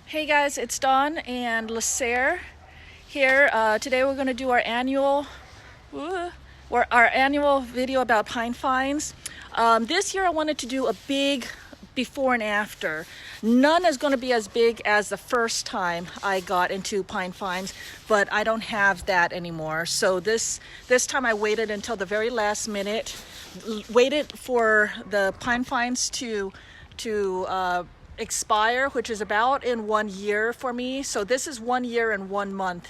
Hey guys, it's Dawn and Lasair here. Today we're going to do our annual video about pine fines. This year I wanted to do a big before and after. None is going to be as big as the first time I got into pine fines, but I don't have that anymore. So this time I waited until the very last minute, waited for the pine fines to expire, which is about in 1 year for me. So this is 1 year and 1 month.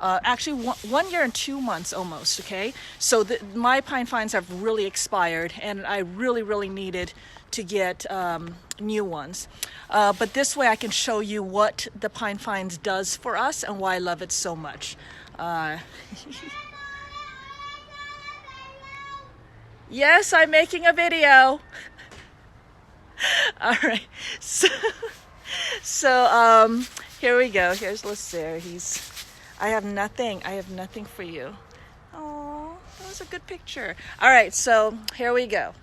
Actually, 1 year and 2 months almost, okay? So my pine fines have really expired, and I really needed to get new ones. But this way I can show you what the pine fines does for us and why I love it so much. Yes, I'm making a video. All right, so here we go. Here's Lasair. I have nothing for you. Oh, that was a good picture. All right, so here we go.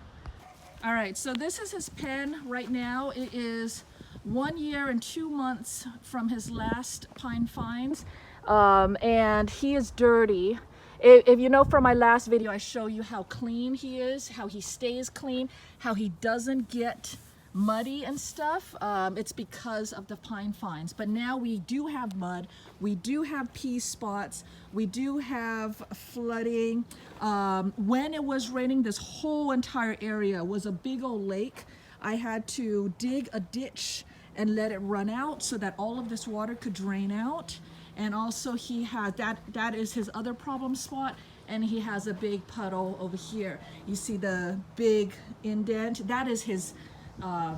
All right, so this is his pen right now. It is 1 year and 2 months from his last pine fines, and he is dirty. If you know from my last video, I show you how clean he is, how he stays clean, how he doesn't get muddy and stuff. It's because of the pine fines. But now we do have mud, we do have pea spots, we do have flooding. When it was raining, this whole entire area was a big old lake. I had to dig a ditch and let it run out so that all of this water could drain out. And also he has that is his other problem spot, and he has a big puddle over here. You see the big indent? That is his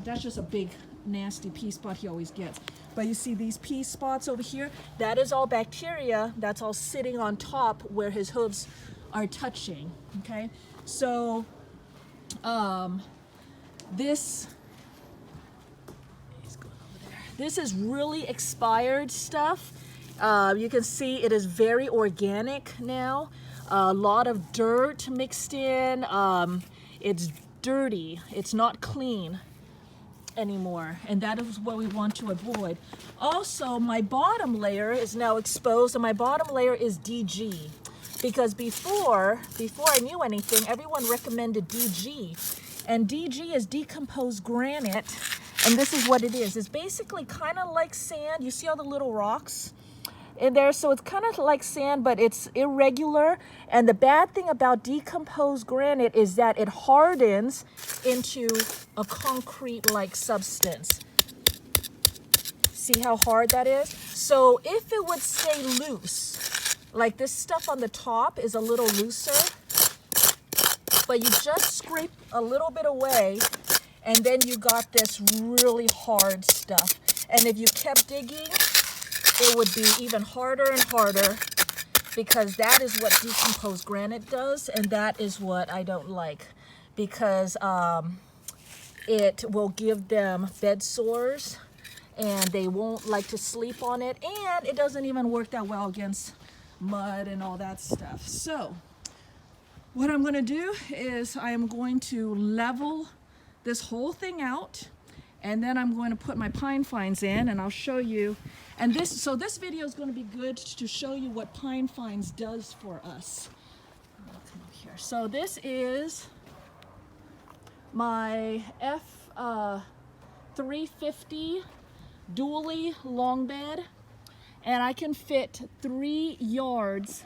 that's just a big nasty pea spot he always gets. But you see these pea spots over here? That is all bacteria that's all sitting on top where his hooves are touching, okay? So this is really expired stuff. You can see it is very organic now. A lot of dirt mixed in. It's dirty. It's not clean anymore, and that is what we want to avoid. Also, my bottom layer is now exposed, and my bottom layer is DG, because before I knew anything, everyone recommended DG, and DG is decomposed granite, and this is what it is. It's basically kind of like sand. You see all the little rocks in there? So it's kind of like sand, but it's irregular. And the bad thing about decomposed granite is that it hardens into a concrete-like substance. See how hard that is? So if it would stay loose, like this stuff on the top is a little looser, but you just scrape a little bit away, and then you got this really hard stuff. And if you kept digging, it would be even harder and harder, because that is what decomposed granite does, and that is what I don't like, because it will give them bed sores, and they won't like to sleep on it, and it doesn't even work that well against mud and all that stuff. So what I'm going to do is I am going to level this whole thing out, and then I'm going to put my pine fines in, and I'll show you. And this video is going to be good to show you what pine fines does for us. Come up here. So this is my F350 dually long bed, and I can fit 3 yards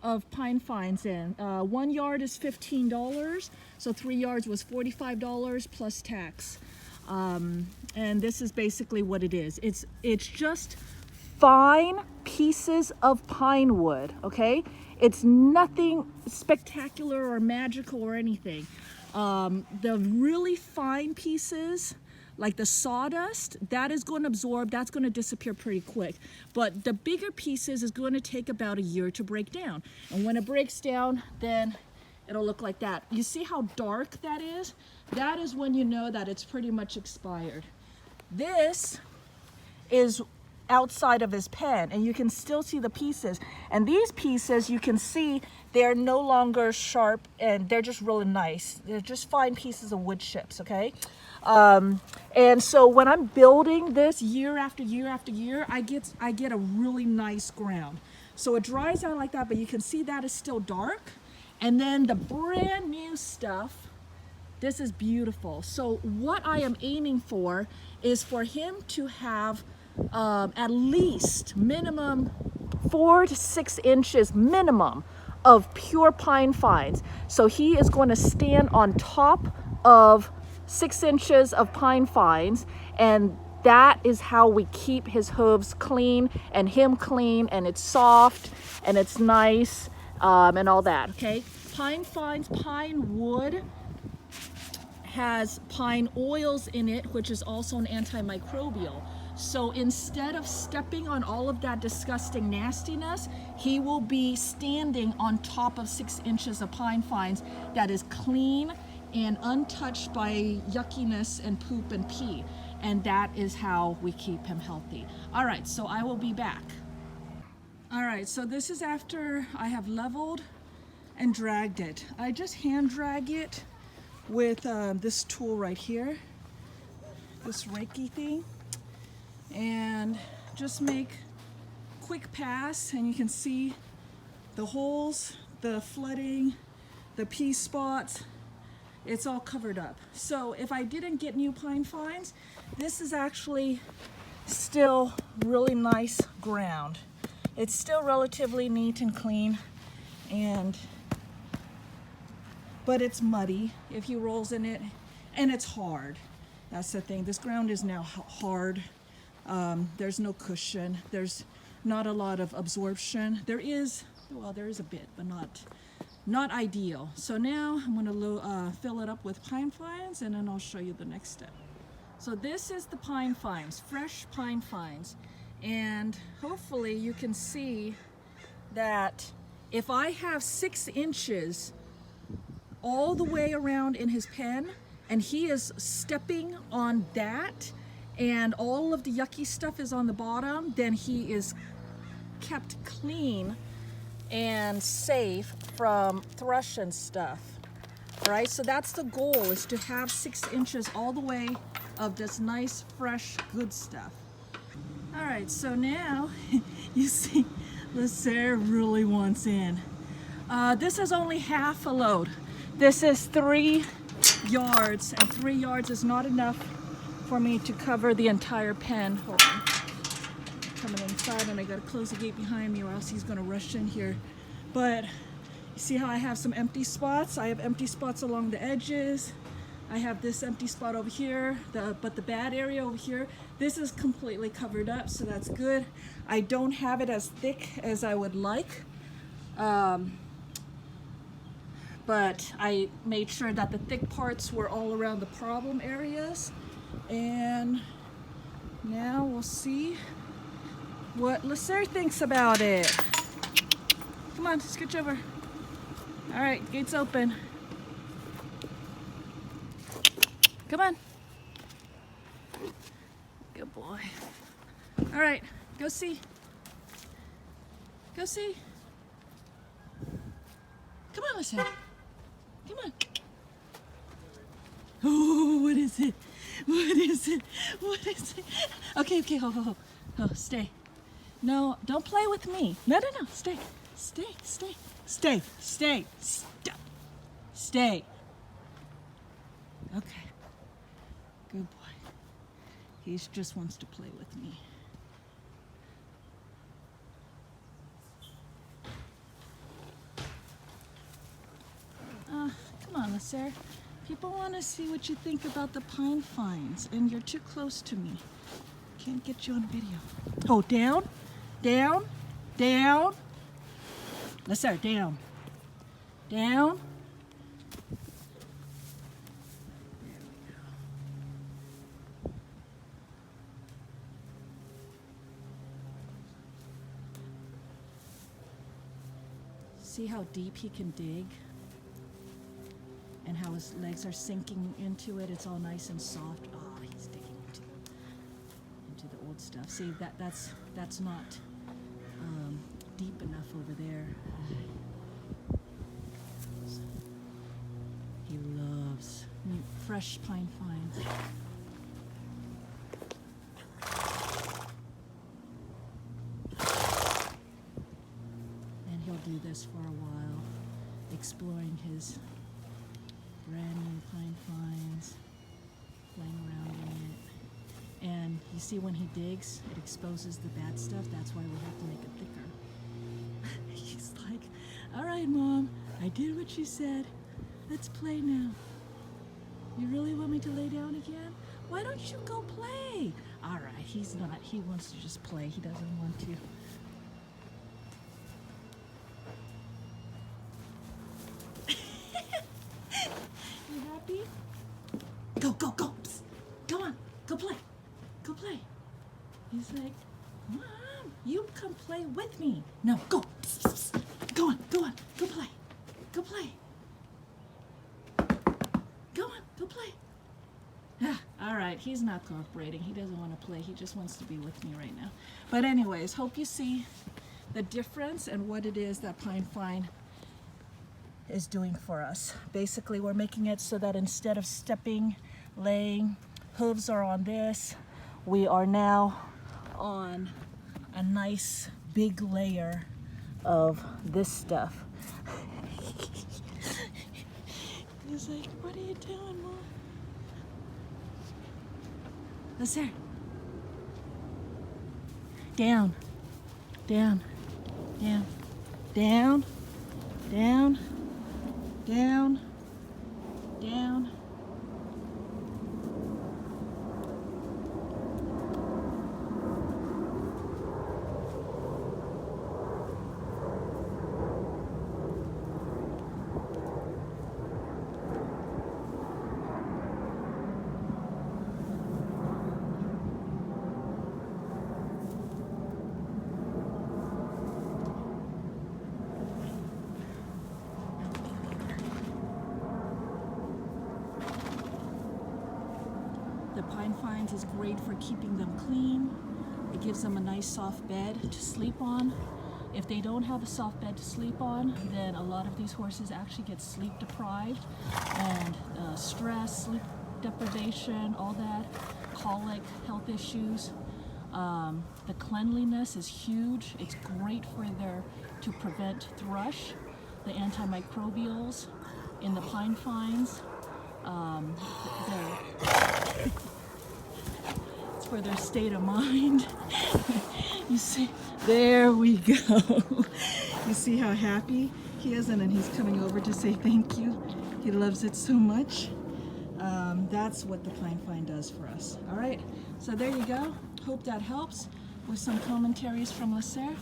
of pine fines in. 1 yard is $15, so 3 yards was $45 plus tax. And this is basically what it is. It's just fine pieces of pine wood, okay? It's nothing spectacular or magical or anything. The really fine pieces, like the sawdust, that is going to absorb, that's going to disappear pretty quick. But the bigger pieces is going to take about a year to break down. And when it breaks down, then it'll look like that. You see how dark that is? That is when you know that it's pretty much expired. This is outside of his pen, and you can still see the pieces. And these pieces, you can see they're no longer sharp, and they're just really nice. They're just fine pieces of wood chips, okay? And so when I'm building this year after year after year, I get a really nice ground. So it dries out like that, but you can see that is still dark. And then the brand new stuff, this is beautiful. So what I am aiming for is for him to have at least minimum 4 to 6 inches minimum of pure pine fines. So he is going to stand on top of 6 inches of pine fines, and that is how we keep his hooves clean and him clean, and it's soft and it's nice, and all that. Okay, pine fines, pine wood has pine oils in it, which is also an antimicrobial. So instead of stepping on all of that disgusting nastiness, he will be standing on top of 6 inches of pine fines that is clean and untouched by yuckiness and poop and pee. And that is how we keep him healthy. All right, so I will be back. All right, so this is after I have leveled and dragged it. I just hand drag it with this tool right here, this Reiki thing, and just make quick pass, and you can see the holes, the flooding, the pea spots, it's all covered up. So if I didn't get new pine fines, this is actually still really nice ground. It's still relatively neat and clean, but it's muddy if he rolls in it, and it's hard. That's the thing. This ground is now hard. There's no cushion. There's not a lot of absorption. There is a bit, but not ideal. So now I'm going to fill it up with pine fines, and then I'll show you the next step. So this is the pine fines, fresh pine fines, and hopefully you can see that if I have 6 inches all the way around in his pen, and he is stepping on that, and all of the yucky stuff is on the bottom, then he is kept clean and safe from thrush and stuff, right? So that's the goal, is to have 6 inches all the way of this nice, fresh, good stuff. All right, so now you see Lasair really wants in. This is only half a load. This is 3 yards, and 3 yards is not enough for me to cover the entire pen. Hold on. Coming inside, and I gotta close the gate behind me or else he's gonna rush in here. But you see how I have some empty spots? I have empty spots along the edges. I have this empty spot over here, but the bad area over here, this is completely covered up, so that's good. I don't have it as thick as I would like. But I made sure that the thick parts were all around the problem areas. And now we'll see what Lasair thinks about it. Come on, scooch over. All right, gate's open. Come on. Good boy. All right, go see. Go see. Come on, Lasair. Come on. Oh, what is it? What is it? What is it? Okay, ho. Oh, stay. No, don't play with me. No, stay. Stay. Okay. Good boy. He just wants to play with me. Come on, Lasair. People want to see what you think about the pine fines, and you're too close to me. Can't get you on video. Oh, down. Lasair, down. There we go. See how deep he can dig? And how his legs are sinking into it. It's all nice and soft. Oh, he's digging into the old stuff. See, that's not deep enough over there. He loves fresh pine fines. this for a while, exploring his brand new pine fines, playing around in it. And you see when he digs, it exposes the bad stuff. That's why we have to make it thicker. He's like, all right, Mom, I did what you said. Let's play now. You really want me to lay down again? Why don't you go play? All right, he's not. He wants to just play. He doesn't want to. You happy? Go, go, go. Psst. Come on, go play. Go play. He's like, Mom, you come play with me. No, go. Psst, psst, psst. Go on, go on. Go play. Go play. Go on, go play. Ah, all right, he's not cooperating. He doesn't want to play. He just wants to be with me right now. But anyways, hope you see the difference and what it is that Pine Fine is doing for us. Basically, we're making it so that instead of stepping, laying, hooves are on this, we are now on a nice big layer of this stuff. He's like, what are you doing, Mom? Lasair. Down, down, down, down, down, down, down. The Pine Fines is great for keeping them clean. It gives them a nice soft bed to sleep on. If they don't have a soft bed to sleep on, then a lot of these horses actually get sleep deprived, and stress, sleep deprivation, all that, colic, health issues. The cleanliness is huge. It's great to prevent thrush, the antimicrobials in the Pine Fines. It's for their state of mind. You see, there we go. You see how happy he is, and then he's coming over to say thank you. He loves it so much. That's what the Pine Fine does for us. All right, so there you go. Hope that helps with some commentaries from Lasair.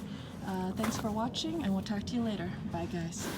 Thanks for watching, and we'll talk to you later. Bye, guys.